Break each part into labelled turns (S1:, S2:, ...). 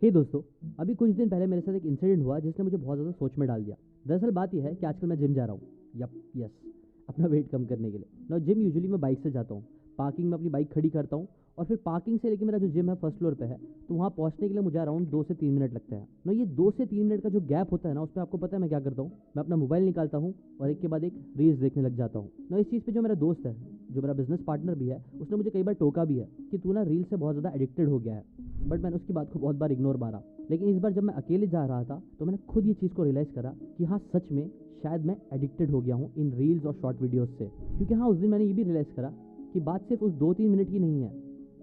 S1: हे दोस्तों, अभी कुछ दिन पहले मेरे साथ एक इंसिडेंट हुआ जिसने मुझे बहुत ज़्यादा सोच में डाल दिया। दरअसल बात यह है कि आजकल मैं जिम जा रहा हूँ। यस, अपना वेट कम करने के लिए। ना जिम यूजुअली मैं बाइक से जाता हूँ। पार्किंग में अपनी बाइक खड़ी करता हूँ और फिर पार्किंग से लेके मेरा जो जिम है फर्स्ट फ्लोर पे है, तो वहाँ पहुँचने के लिए मुझे अराउंड 2 से 3 मिनट लगते हैं। ना ये 2 से 3 मिनट का जो गैप होता है ना, उसमें आपको पता है मैं क्या करता हूँ? मैं अपना मोबाइल निकालता हूँ और एक के बाद एक रील्स देखने लग जाता हूँ। ना इस चीज़ पे जो मेरा दोस्त है, जो मेरा बिजनेस पार्टनर भी है, उसने मुझे कई बार टोका भी है कि तू ना रील से बहुत ज़्यादा एडिक्टेड हो गया है। बट मैंने उसकी बात को बहुत बार इग्नोर मारा। लेकिन इस बार जब मैं अकेले जा रहा था तो मैंने खुद ये चीज़ को रियलाइज़ करा कि हाँ, सच में शायद मैं एडिक्टेड हो गया हूँ इन रील्स और शॉर्ट वीडियोस से। क्योंकि हाँ, उस दिन मैंने ये भी रियलाइज़ करा कि बात सिर्फ उस 2-3 मिनट की नहीं है।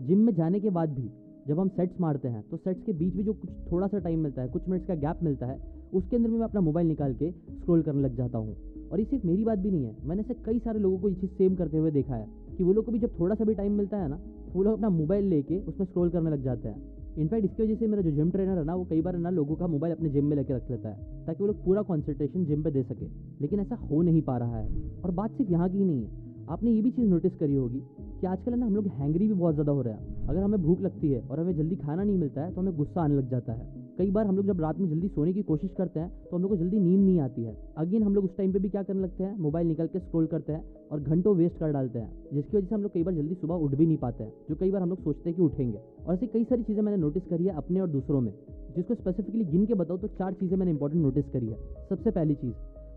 S1: जिम में जाने के बाद भी जब हम सेट्स मारते हैं तो सेट्स के बीच में जो कुछ थोड़ा सा टाइम मिलता है, कुछ मिनट्स का गैप मिलता है, उसके अंदर भी मैं अपना मोबाइल निकाल के स्क्रॉल करने लग जाता हूँ। और ये सिर्फ मेरी बात भी नहीं है, मैंने ऐसे कई सारे लोगों को ये चीज़ सेम करते हुए देखा है कि वो लोग को भी जब थोड़ा सा भी टाइम मिलता है ना, तो वो लोग अपना मोबाइल लेके उसमें स्क्रॉल करने लग जाते हैं। इनफैक्ट इसकी वजह से मेरा जो जिम ट्रेनर है ना, वो कई बार ना लोगों का मोबाइल अपने जिम में लेके रख लेता है ताकि वो लोग पूरा कॉन्सेंट्रेशन जिम पे दे सके। लेकिन ऐसा हो नहीं पा रहा है। और बात सिर्फ यहाँ की ही नहीं है, आपने ये भी चीज़ नोटिस करी होगी कि आजकल है ना, हम लोग हैंग्री भी बहुत ज़्यादा हो रहा है। अगर हमें भूख लगती है और हमें जल्दी खाना नहीं मिलता है तो हमें गुस्सा आने लग जाता है। कई बार हम लोग जब रात में जल्दी सोने की कोशिश करते हैं तो हम लोग को जल्दी नींद नहीं आती है। अगेन हम लोग उस टाइम पे भी क्या करने लगते हैं? मोबाइल निकल के स्क्रॉल करते हैं और घंटों वेस्ट कर डालते हैं, जिसकी वजह से हम लोग कई बार जल्दी सुबह उठ भी नहीं पाते हैं, जो कई बार हम लोग सोचते हैं कि उठेंगे। और ऐसी कई सारी चीज़ें मैंने नोटिस करी है अपने और दूसरों में, जिसको स्पेसिफिकली गिन के बताऊँ तो 4 चीज़ें मैंने इंपॉर्टेंट नोटिस करी है। सबसे पहली चीज़,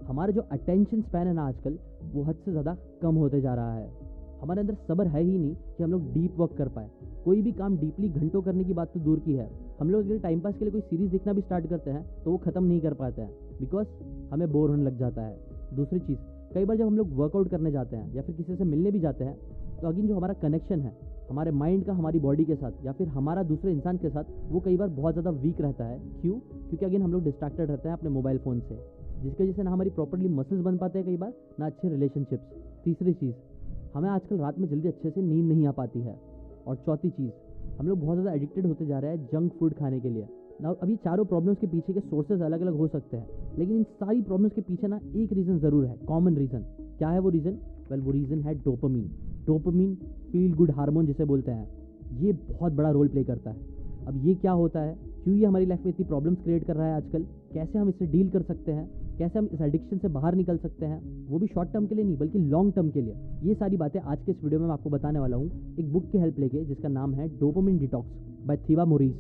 S1: हमारा जो अटेंशन स्पैन है ना आजकल, वो हद से ज़्यादा कम होते जा रहा है। हमारे अंदर सब्र है ही नहीं कि हम लोग डीप वर्क कर पाए। कोई भी काम डीपली घंटों करने की बात तो दूर की है, हम लोग अगर टाइम पास के लिए कोई सीरीज़ देखना भी स्टार्ट करते हैं तो वो ख़त्म नहीं कर पाते हैं, बिकॉज हमें बोर होने लग जाता है। दूसरी चीज़, कई बार जब हम लोग वर्कआउट करने जाते हैं या फिर किसी से मिलने भी जाते हैं, तो अगेन जो हमारा कनेक्शन है हमारे माइंड का हमारी बॉडी के साथ या फिर हमारा दूसरे इंसान के साथ, वो कई बार बहुत ज़्यादा वीक रहता है। क्यों? क्योंकि अगेन हम लोग डिस्ट्रैक्टेड रहते हैं अपने मोबाइल फ़ोन से, जिसकी वजह से ना हमारी प्रॉपर्ली मसल्स बन पाते हैं कई बार, ना अच्छे रिलेशनशिप्स। तीसरी चीज़, हमें आजकल रात में जल्दी अच्छे से नींद नहीं आ पाती है। और चौथी चीज़, हम लोग बहुत ज़्यादा एडिक्टेड होते जा रहे हैं जंक फूड खाने के लिए ना। अभी चारों प्रॉब्लम्स के पीछे के सोर्सेज अलग अलग हो सकते हैं, लेकिन इन सारी प्रॉब्लम्स के पीछे ना एक रीज़न ज़रूर है, कॉमन रीज़न। क्या है वो रीज़न? वेल, वो रीज़न है dopamine. Dopamine feel good hormone जिसे बोलते हैं, ये बहुत बड़ा रोल प्ले करता है। अब ये क्या होता है, क्यों ये हमारी लाइफ में इतनी प्रॉब्लम्स क्रिएट कर रहा है आजकल, कैसे हम इससे डील कर सकते हैं, कैसे हम इस एडिक्शन से बाहर निकल सकते हैं, वो भी शॉर्ट टर्म के लिए नहीं बल्कि लॉन्ग टर्म के लिए, ये सारी बातें आज के इस वीडियो में मैं आपको बताने वाला हूँ, एक बुक की हेल्प लेके, जिसका नाम है डोपामिन डिटॉक्स बाय थीबा मोरिस।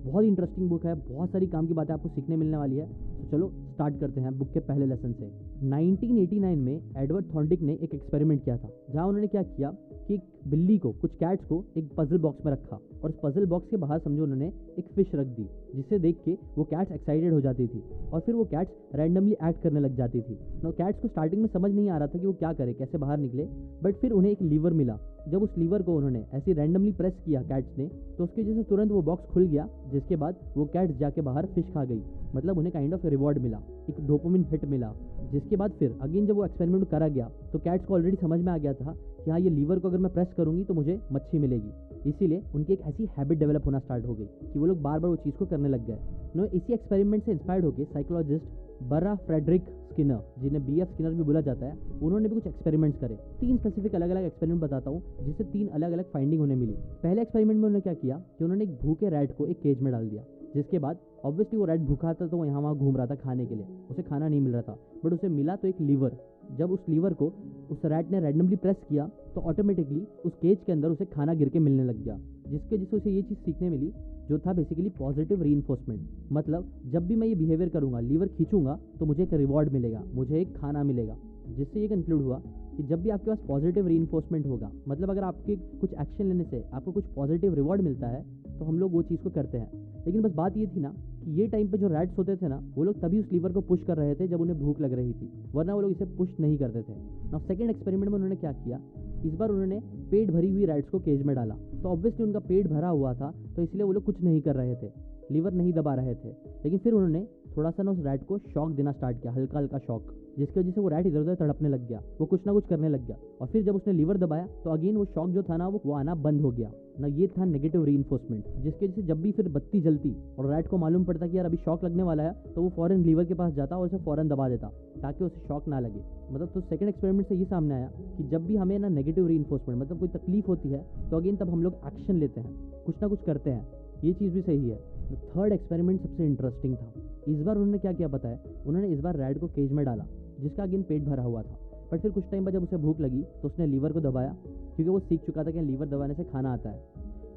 S1: बहुत इंटरेस्टिंग बुक है, बहुत सारी काम की बातें आपको सीखने मिलने वाली है। तो चलो स्टार्ट करते हैं बुक के पहले लेसन से। 1989 में एडवर्ड थॉर्नडिक ने एक एक्सपेरिमेंट किया था, जहाँ उन्होंने क्या किया कि एक बिल्ली को, कुछ कैट्स को एक पजल बॉक्स में रखा और उस पजल बॉक्स के बाहर समझो उन्होंने एक फिश रख दी, जिसे देख के वो कैट्स एक्साइटेड हो जाती थी और फिर वो कैट्स रैंडमली एक्ट करने लग जाती थी। ना कैट्स को स्टार्टिंग में समझ नहीं आ रहा था कि वो क्या करे, कैसे बाहर निकले, बट फिर उन्हें एक लीवर मिला। जब उस लीवर को उन्होंने ऐसे रैंडमली प्रेस किया कैट्स ने, तो उसकी वजह से तुरंत वो बॉक्स खुल गया, जिसके बाद वो कैट्स जाके बाहर फिश खा गई। मतलब उन्हें काइंड ऑफ रिवॉर्ड मिला, एक डोपामिन हिट मिला। जिसके बाद फिर अगेन जब वो एक्सपेरिमेंट करा गया तो कैट्स को ऑलरेडी समझ में आ गया था कि हाँ, ये लीवर को अगर मैं प्रेस करूंगी तो मुझे मच्छी मिलेगी। इसीलिए उनकी एक ऐसी हैबिट डेवलप होना स्टार्ट हो गई कि वो लोग बार बार वो चीज़ को करने लग गए। इसी एक्सपेरिमेंट से इंस्पायर्ड होकर साइकोलॉजिस्ट बर्रा फ्रेडरिक स्किनर, जिन्हें BF स्किनर भी बोला जाता है, उन्होंने भी कुछ एक्सपेरिमेंट्स करे। 3 स्पेसिफिक अलग अलग एक्सपेरिमेंट बताता हूँ, जिससे 3 अलग अलग फाइंडिंग उन्हें मिली। पहले एक्सपेरिमेंट में उन्होंने क्या किया कि उन्होंने एक भूखे रैट को एक केज में डाल दिया, जिसके बाद ऑब्वियसली वो रैट भूखा था तो वो यहाँ वहाँ घूम रहा था खाने के लिए, उसे खाना नहीं मिल रहा था, बट उसे मिला तो एक लीवर। जब उस लीवर को उस रैट ने रैंडमली प्रेस किया तो ऑटोमेटिकली उस केज के अंदर उसे खाना गिर के मिलने लग गया, जिसके वजह से उसे ये चीज़ सीखने मिली, जो था बेसिकली पॉजिटिव रीइंफोर्समेंट। मतलब जब भी मैं ये बिहेवियर करूँगा, लीवर खींचूंगा, तो मुझे एक रिवॉर्ड मिलेगा, मुझे एक खाना मिलेगा। जिससे ये कंक्लूड हुआ कि जब भी आपके पास पॉजिटिव रीइंफोर्समेंट होगा, मतलब अगर आपके कुछ एक्शन लेने से आपको कुछ पॉजिटिव रिवॉर्ड मिलता है, तो हम लोग वो चीज़ को करते हैं। लेकिन बस बात ये थी ना कि ये टाइम पे जो रैट्स होते थे ना, वो लोग तभी उस लीवर को पुश कर रहे थे जब उन्हें भूख लग रही थी, वरना वो लोग इसे पुश नहीं करते थे। ना सेकंड एक्सपेरिमेंट में उन्होंने क्या किया, इस बार उन्होंने पेट भरी हुई रैट्स को केज में डाला। तो ऑब्वियसली उनका पेट भरा हुआ था, तो इसलिए वो लोग कुछ नहीं कर रहे थे, लीवर नहीं दबा रहे थे। लेकिन फिर उन्होंने थोड़ा सा ना उस रैट को शॉक देना स्टार्ट किया, हल्का हल्का शॉक, जिसकी वजह से वो रैट इधर उधर तड़पने लग गया, वो कुछ ना कुछ करने लग गया। और फिर जब उसने लीवर दबाया तो अगेन वो शॉक जो था ना, वो आना बंद हो गया ना। ये था नेगेटिव रीइंफोर्समेंट, जिसकी वजह से जब भी फिर बत्ती जलती और रैट को मालूम पड़ता कि यार अभी शॉक लगने वाला है, तो वो फौरन लीवर के पास जाता और उसे फौरन दबा देता ताकि उसे शॉक ना लगे। मतलब तो सेकंड एक्सपेरिमेंट से ये सामने आया कि जब भी हमें ना नेगेटिव रीइंफोर्समेंट, मतलब कोई तकलीफ होती है, तो अगेन तब हम लोग एक्शन लेते हैं, कुछ ना कुछ करते हैं। ये चीज़ भी सही है। थर्ड एक्सपेरिमेंट सबसे इंटरेस्टिंग था। इस बार उन्होंने क्या किया पता है, उन्होंने इस बार रैट को केज में डाला जिसका अगेन पेट भरा हुआ था, बट फिर कुछ टाइम बाद जब उसे भूख लगी तो उसने लीवर को दबाया, क्योंकि वो सीख चुका था कि लीवर दबाने से खाना आता है।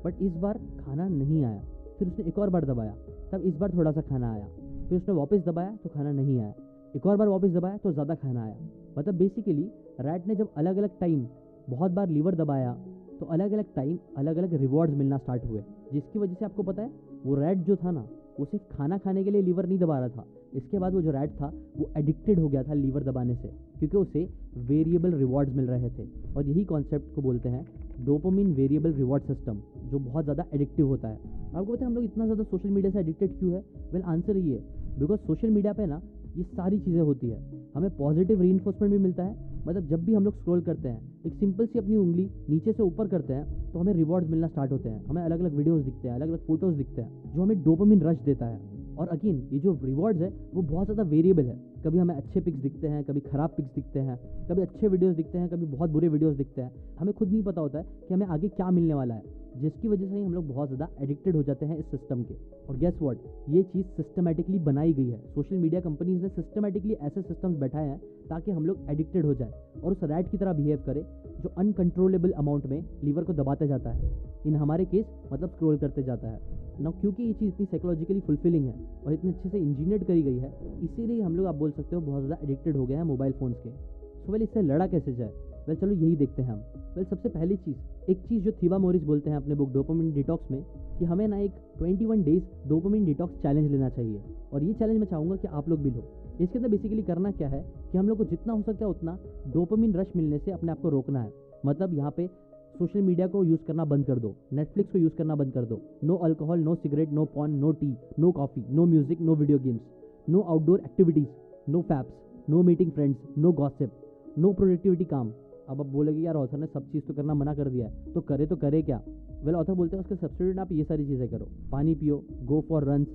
S1: बट इस बार खाना नहीं आया। फिर उसने एक और बार दबाया, तब इस बार थोड़ा सा खाना आया। फिर उसने वापस दबाया तो खाना नहीं आया। एक और बार वापस दबाया तो ज़्यादा खाना आया। मतलब बेसिकली रैट ने जब अलग अलग टाइम बहुत बार लीवर दबाया तो अलग अलग टाइम अलग अलग रिवॉर्ड्स मिलना स्टार्ट हुए, जिसकी वजह से आपको पता है वो रैट जो था ना, वो सिर्फ खाना खाने के लिए लीवर नहीं दबा रहा था। इसके बाद वो जो रैट था वो एडिक्टेड हो गया था लीवर दबाने से, क्योंकि उसे वेरिएबल रिवॉर्ड्स मिल रहे थे। और यही कॉन्सेप्ट को बोलते हैं डोपामिन वेरिएबल रिवॉर्ड सिस्टम, जो बहुत ज़्यादा एडिक्टिव होता है। आपको पता है हम लोग इतना ज़्यादा सोशल मीडिया से एडिक्टेड क्यों है? वेल आंसर ये है, बिकॉज सोशल मीडिया पे ना ये सारी चीज़ें होती है। हमें पॉजिटिव रीइंफोर्समेंट भी मिलता है। मतलब जब भी हम लोग स्क्रॉल करते हैं, एक सिंपल सी अपनी उंगली नीचे से ऊपर करते हैं तो हमें रिवॉर्ड्स मिलना स्टार्ट होते हैं। हमें अलग अलग वीडियोस दिखते हैं, अलग अलग फोटोज़ दिखते हैं, जो हमें डोपामिन रश देता है। और अगेन ये जो रिवॉर्ड्स है वो बहुत ज़्यादा वेरिएबल है। कभी हमें अच्छे पिक्स दिखते हैं, कभी ख़राब पिक्स दिखते हैं, कभी अच्छे वीडियोस दिखते हैं, कभी बहुत बुरे वीडियोस दिखते हैं। हमें खुद नहीं पता होता है कि हमें आगे क्या मिलने वाला है, जिसकी वजह से ही हम लोग बहुत ज़्यादा एडिक्टेड हो जाते हैं इस सिस्टम के। और गेस व्हाट, ये चीज़ सिस्टमेटिकली बनाई गई है। सोशल मीडिया कंपनीज ने सिस्टमेटिकली ऐसे सिस्टम्स बैठाए हैं ताकि हम लोग एडिक्टेड हो जाए और उस रैट की तरह बिहेव करे जो अनकंट्रोलेबल अमाउंट में लीवर को दबाते जाता है। इन हमारे केस मतलब स्क्रॉल करते जाता है ना। क्योंकि ये चीज़ इतनी साइकोलॉजिकली फुलफिलिंग है और इतने अच्छे से इंजीनियर करी गई है, इसीलिए हम लोग आप बोल सकते हो बहुत ज़्यादा एडिक्टेड हो गए हैं मोबाइल फ़ोन्स के। सो वेल इससे लड़ा कैसे जाए? वेल चलो यही देखते हैं हम। वेल सबसे पहली चीज़, एक चीज़ जो थीबा मोरिस बोलते हैं अपने बुक डोपामिन डिटॉक्स में, कि हमें ना एक 21 डेज डोपामिन डिटॉक्स चैलेंज लेना चाहिए। और ये चैलेंज मैं चाहूँगा कि आप लोग भी लो। इसके अंदर बेसिकली करना क्या है कि हम लोग को जितना हो सकता है उतना डोपामिन रश मिलने से अपने आप को रोकना है। मतलब यहाँ पे सोशल मीडिया को यूज़ करना बंद कर दो, नेटफ्लिक्स को यूज़ करना बंद कर दो। No alcohol, no cigarette, no porn, no tea, no coffee, no music, no video games, no outdoor activities, no faps, no meeting friends, no gossip, no productivity काम। अब आप बोलेंगे यार ऑथर ने सब चीज़ तो करना मना कर दिया है, तो करे क्या? वेल ऑथर बोलते हैं उसके सब्स्टिट्यूट आप ये सारी चीज़ें करो। पानी पियो, गो फॉर रन्स,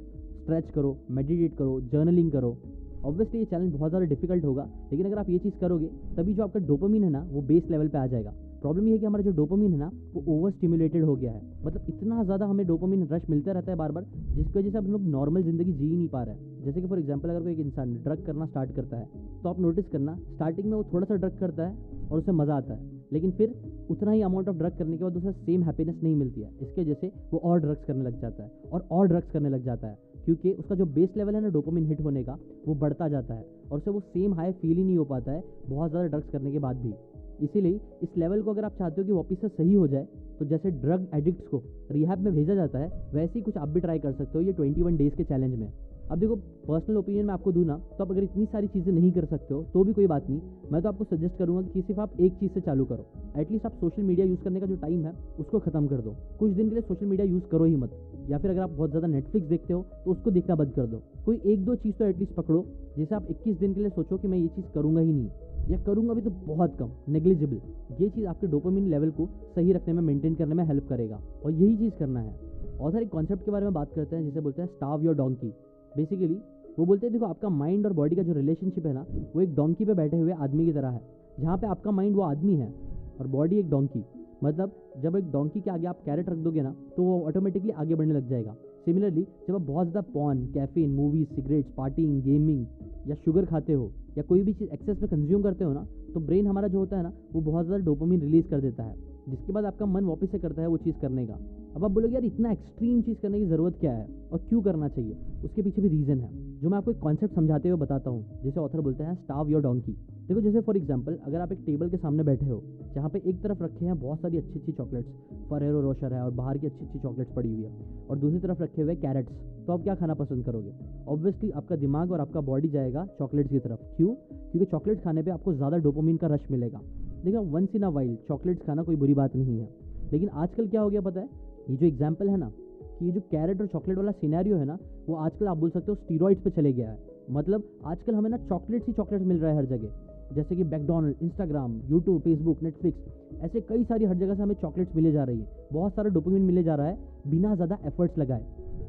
S1: स्ट्रेच करो, मेडिटेट करो, जर्नलिंग करो। ऑब्वियसली ये चैलेंज बहुत ज़्यादा डिफिकल्ट होगा, लेकिन अगर आप ये चीज़ करोगे तभी जो आपका डोपामिन है ना वो बेस लेवल पे आ जाएगा। प्रॉब्लम ये है कि हमारा जो डोपामिन है ना वो ओवर स्टिमुलेटेड हो गया है। मतलब इतना ज़्यादा हमें डोपामिन रश मिलता रहता है बार बार, जिसकी वजह से हम लोग नॉर्मल ज़िंदगी जी ही नहीं पा रहे हैं। जैसे कि फॉर एग्जांपल अगर कोई एक इंसान ड्रग करना स्टार्ट करता है तो आप नोटिस करना स्टार्टिंग में वो थोड़ा सा ड्रग करता है और उसे मज़ा आता है, लेकिन फिर उतना ही अमाउंट ऑफ ड्रग करने के बाद उसे सेम हैप्पीनेस नहीं मिलती है। इसके वजह से वो और ड्रग्स करने लग जाता है और ड्रग्स करने लग जाता है, क्योंकि उसका जो बेस लेवल है ना डोपामिन हिट होने का वो बढ़ता जाता है और उसे वो सेम हाई फील ही नहीं हो पाता है बहुत ज़्यादा ड्रग्स करने के बाद भी। इसीलिए इस लेवल को अगर आप चाहते हो कि वापस से सही हो जाए, तो जैसे ड्रग एडिक्ट्स को रिहैब में भेजा जाता है वैसे ही कुछ आप भी ट्राई कर सकते हो ये 21 डेज़ के चैलेंज में। अब देखो पर्सनल ओपिनियन मैं आपको दूँ ना, तो आप अगर इतनी सारी चीज़ें नहीं कर सकते हो तो भी कोई बात नहीं, मैं तो आपको सजेस्ट करूँगा कि सिर्फ आप एक चीज़ से चालू करो। एटलीस्ट आप सोशल मीडिया यूज़ करने का जो टाइम है उसको ख़त्म कर दो। कुछ दिन के लिए सोशल मीडिया यूज़ करो ही मत, या फिर अगर आप बहुत ज़्यादा नेटफ्लिक्स देखते हो तो उसको देखना बंद कर दो। कोई एक दो चीज़ तो एटलीस्ट पकड़ो, जैसे आप 21 दिन के लिए सोचो कि मैं ये चीज़ करूँगा ही नहीं, या करूँगा भी तो बहुत कम, नेग्लिजिबल। ये चीज़ आपके डोपामिन लेवल को सही रखने में, मेंटेन करने में हेल्प करेगा और यही चीज़ करना है। और एक कॉन्सेप्ट के बारे में बात करते हैं जिसे बोलते हैं स्टार्व योर डोंकी। बेसिकली वो बोलते हैं देखो आपका माइंड और बॉडी का जो रिलेशनशिप है ना वो एक डोंकी पे बैठे हुए आदमी की तरह है, जहाँ पे आपका माइंड वो आदमी है और बॉडी एक डोंकी। मतलब जब एक डोंकी के आगे आप कैरेट रख दोगे ना तो वो ऑटोमेटिकली आगे बढ़ने लग जाएगा। सिमिलरली जब आप बहुत ज़्यादा porn, caffeine, movies, cigarettes, partying, gaming या शुगर खाते हो या कोई भी चीज़ एक्सेस में कंज्यूम करते हो ना, तो ब्रेन हमारा जो होता है ना वो बहुत ज़्यादा डोपामिन रिलीज़ कर देता है, जिसके बाद आपका मन वापस से करता है वो चीज़ करने का। अब आप बोलोगे यार इतना एक्सट्रीम चीज़ करने की ज़रूरत क्या है और क्यों करना चाहिए? उसके पीछे भी रीज़न है जो मैं आपको एक कॉन्सेप्ट समझाते हुए बताता हूँ, जिसे ऑथर बोलते हैं स्टार्व योर डोंकी। देखो जैसे फॉर एग्जांपल अगर आप एक टेबल के सामने बैठे हो जहाँ पे एक तरफ रखे हैं बहुत सारी अच्छी अच्छी चॉकलेट्स, फरेरो रोशर है और बाहर की अच्छी अच्छी चॉकलेट्स पड़ी हुई है, और दूसरी तरफ रखे हुए कैरेट्स, तो आप क्या खाना पसंद करोगे? ऑब्वियसली आपका दिमाग और आपका बॉडी जाएगा चॉकलेट्स की तरफ। क्यों? क्योंकि चॉकलेट्स खाने पर आपको ज़्यादा डोपामिन का रश मिलेगा। देखो once in a while chocolates खाना कोई बुरी बात नहीं है, लेकिन आजकल क्या हो गया पता है, ये जो एग्जाम्पल है ना कि ये जो कैरेट और चॉकलेट वाला सिनेरियो है ना वो आजकल आप बोल सकते हो स्टीरॉइड्स पे चले गया है। मतलब आजकल हमें ना चॉकलेट्स ही चॉकलेट्स मिल रहा है हर जगह, जैसे कि McDonald, Instagram, YouTube, Facebook, Netflix, ऐसे कई सारी हर जगह से हमें चॉकलेट्स मिले जा रही है, बहुत सारा डोपामिन मिले जा रहा है बिना ज़्यादा एफर्ट्स लगाए।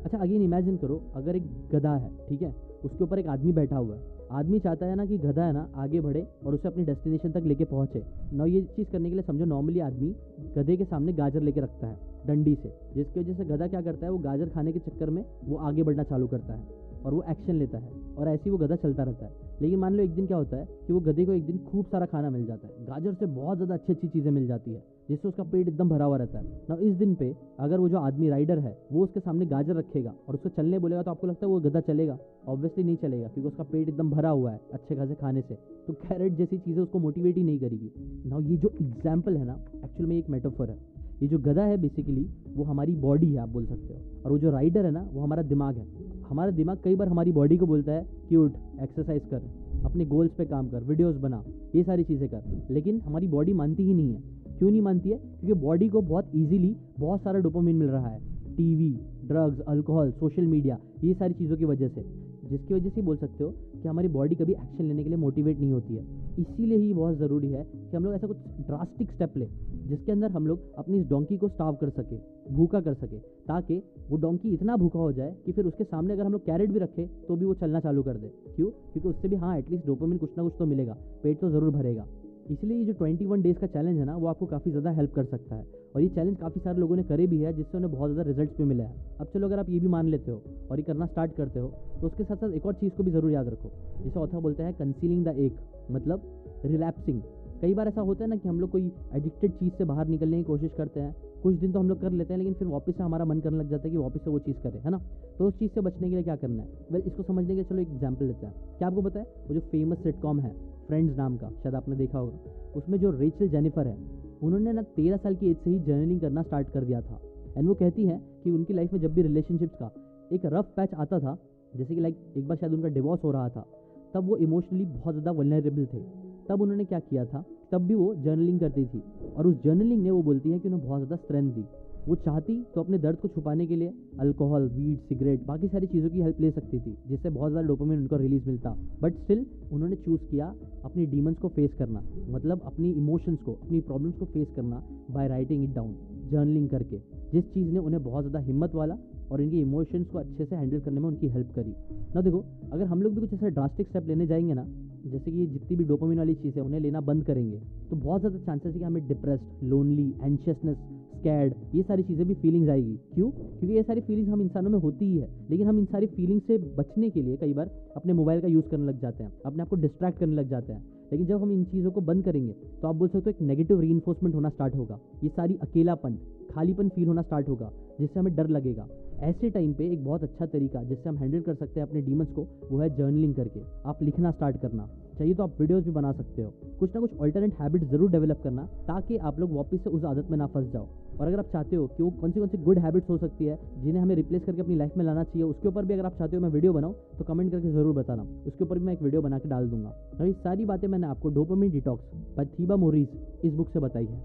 S1: अच्छा अगेन इमेजिन करो अगर एक गधा है, ठीक है, उसके ऊपर एक आदमी बैठा हुआ है, आदमी चाहता है ना कि गधा है ना आगे बढ़े और उसे अपनी डेस्टिनेशन तक लेके पहुंचे ना। ये चीज़ करने के लिए समझो नॉर्मली आदमी गधे के सामने गाजर लेके रखता है डंडी से, जिसकी वजह से गधा क्या करता है, वो गाजर खाने के चक्कर में वो आगे बढ़ना चालू करता है और वो एक्शन लेता है और ऐसे ही वो गधा चलता रहता है। लेकिन मान लो एक दिन क्या होता है कि वो गधे को एक दिन खूब सारा खाना मिल जाता है, गाजर से बहुत ज़्यादा अच्छी अच्छी चीज़ें मिल जाती है जिससे उसका पेट एकदम भरा हुआ रहता है ना। इस दिन पे अगर वो जो आदमी राइडर है वो उसके सामने गाजर रखेगा और उसको चलने बोलेगा तो आपको लगता है वो गधा चलेगा? ऑब्वियसली नहीं चलेगा, क्योंकि उसका पेट एकदम भरा हुआ है अच्छे खासे खाने से। तो कैरेट जैसी चीज़ें उसको मोटिवेट ही नहीं करेगी ना। ये जो एग्जाम्पल है ना एक्चुअल में एक मेटाफर है। ये जो गधा है बेसिकली वो हमारी बॉडी है आप बोल सकते हो, और वो जो राइडर है ना वो हमारा दिमाग है। हमारा दिमाग कई बार हमारी बॉडी को बोलता है कि उठ, एक्सरसाइज कर, अपने गोल्स पे काम कर, वीडियोस बना, ये सारी चीज़ें कर, लेकिन हमारी बॉडी मानती ही नहीं है। क्यों नहीं मानती है? क्योंकि बॉडी को बहुत ईजिली बहुत सारा डोपामिन मिल रहा है, TV, drugs, alcohol, social media, ये सारी चीज़ों की वजह से, जिसकी वजह से बोल सकते हो कि हमारी बॉडी कभी एक्शन लेने के लिए मोटिवेट नहीं होती है। इसीलिए ही बहुत ज़रूरी है कि हम लोग ऐसा कुछ ड्रास्टिक स्टेप लें जिसके अंदर हम लोग अपनी इस डोंकी को स्टार्व कर सके, भूखा कर सके, ताकि वो डोंकी इतना भूखा हो जाए कि फिर उसके सामने अगर हम लोग कैरेट भी रखें तो भी वो चलना चालू कर दे। क्यों? क्योंकि उससे भी हाँ एटलीस्ट डोपामिन कुछ ना कुछ तो मिलेगा, पेट तो ज़रूर भरेगा। इसलिए ये जो 21 डेज़ का चैलेंज है ना वो आपको काफ़ी ज़्यादा हेल्प कर सकता है, और ये चैलेंज काफ़ी सारे लोगों ने करे भी है जिससे उन्हें बहुत ज़्यादा रिजल्ट्स भी मिला है। अब चलो अगर आप ये भी मान लेते हो और ये करना स्टार्ट करते हो तो उसके साथ साथ एक और चीज़ को भी ज़रूर याद रखो, जिसे ऑथर बोलते हैं कंसीलिंग द एक, मतलब रिलैप्सिंग। कई बार ऐसा होता है ना कि हम लोग कोई एडिक्टेड चीज़ से बाहर निकलने की कोशिश करते हैं, कुछ दिन तो हम लोग कर लेते हैं लेकिन फिर वापस से हमारा मन करने लग जाता है कि वापस से वो चीज़ करें, है ना। तो उस चीज़ से बचने के लिए क्या करना है? वेल, इसको समझने के लिए चलो एक एग्जाम्पल लेते हैं। क्या आपको पता है वो जो फेमस सिटकॉम है फ्रेंड्स नाम का, शायद आपने देखा होगा, उसमें जो रेचल जेनिफर है उन्होंने ना 13 साल की एज से ही जर्नलिंग करना स्टार्ट कर दिया था। एंड वो कहती हैं कि उनकी लाइफ में जब भी रिलेशनशिप्स का एक रफ पैच आता था, जैसे कि लाइक एक बार शायद उनका डिवोर्स हो रहा था, तब वो इमोशनली बहुत ज़्यादा वल्नरेबल थे। तब उन्होंने क्या किया था, तब भी वो जर्नलिंग करती थी, और उस जर्नलिंग ने वो बोलती है कि उन्हें बहुत ज़्यादा स्ट्रेंथ दी। वो चाहती तो अपने दर्द को छुपाने के लिए अल्कोहल, वीड, सिगरेट, बाकी सारी चीज़ों की हेल्प ले सकती थी जिससे बहुत ज़्यादा डोपामिन उनको रिलीज मिलता, बट स्टिल उन्होंने चूज़ किया अपनी डीमंस को फेस करना, मतलब अपनी इमोशंस को, अपनी प्रॉब्लम्स को फेस करना by writing it down, journaling करके, जिस चीज़ ने उन्हें बहुत ज़्यादा हिम्मत वाला और इनके इमोशंस को अच्छे से हैंडल करने में उनकी हेल्प करी ना। देखो अगर हम लोग भी कुछ ऐसा ड्रास्टिक स्टेप लेने जाएंगे ना, जैसे कि जितनी भी डोपामिन वाली चीज़ें उन्हें लेना बंद करेंगे, तो बहुत ज़्यादा चांसेस है कि हमें डिप्रेस्ड, लोनली, एंशियसनेस, स्कैर्ड, ये सारी चीज़ें भी फीलिंग्स आएगी। क्यों? क्योंकि ये सारी फीलिंग्स हम इंसानों में होती ही है, लेकिन हम इन सारी फीलिंग्स से बचने के लिए कई बार अपने मोबाइल का यूज़ करने लग जाते हैं, अपने आप को डिस्ट्रैक्ट करने लग जाते हैं। लेकिन जब हम इन चीज़ों को बंद करेंगे तो आप बोल सकते हो एक नेगेटिव रीइंफोर्समेंट होना स्टार्ट होगा, ये सारी अकेलापन, खालीपन फील होना स्टार्ट होगा, जिससे हमें डर लगेगा। ऐसे टाइम पे एक बहुत अच्छा तरीका जिससे हम हैंडल कर सकते हैं अपने डीमंस को, वो है जर्नलिंग करके। आप लिखना स्टार्ट करना चाहिए तो आप वीडियोस भी बना सकते हो, कुछ ना कुछ अल्टरनेट हैबिट ज़रूर डेवलप करना ताकि आप लोग वापस से उस आदत में ना फंस जाओ। और अगर आप चाहते हो कि वो कौन सी गुड हैबिट्स हो सकती है जिन्हें हमें रिप्लेस करके अपनी लाइफ में लाना चाहिए, उसके ऊपर भी अगर आप चाहते हो मैं वीडियो बनाऊँ तो कमेंट करके ज़रूर बताना, उसके ऊपर भी मैं एक वीडियो बना के डाल दूंगा। और ये सारी बातें मैंने आपको डोपामिन डिटॉक्स बाय थीबा मोरिस इस बुक से बताई है,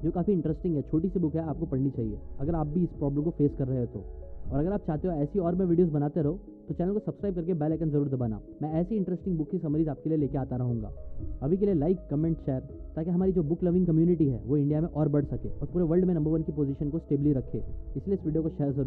S1: जो काफ़ी इंटरेस्टिंग है, छोटी सी बुक है, आपको पढ़नी चाहिए अगर आप भी इस प्रॉब्लम को फेस कर रहे हो तो। और अगर आप चाहते हो ऐसी और मैं वीडियोस बनाते रहो तो चैनल को सब्सक्राइब करके बेल आइकन जरूर दबाना, मैं ऐसी इंटरेस्टिंग बुक की समरीज आपके लिए लेके आता रहूँगा। अभी के लिए लाइक, कमेंट, शेयर, ताकि हमारी जो बुक लविंग कम्युनिटी है वो इंडिया में और बढ़ सके और पूरे वर्ल्ड में नंबर 1 की पोजीशन को स्टेबली रखे। इसलिए इस वीडियो को शेयर जरूर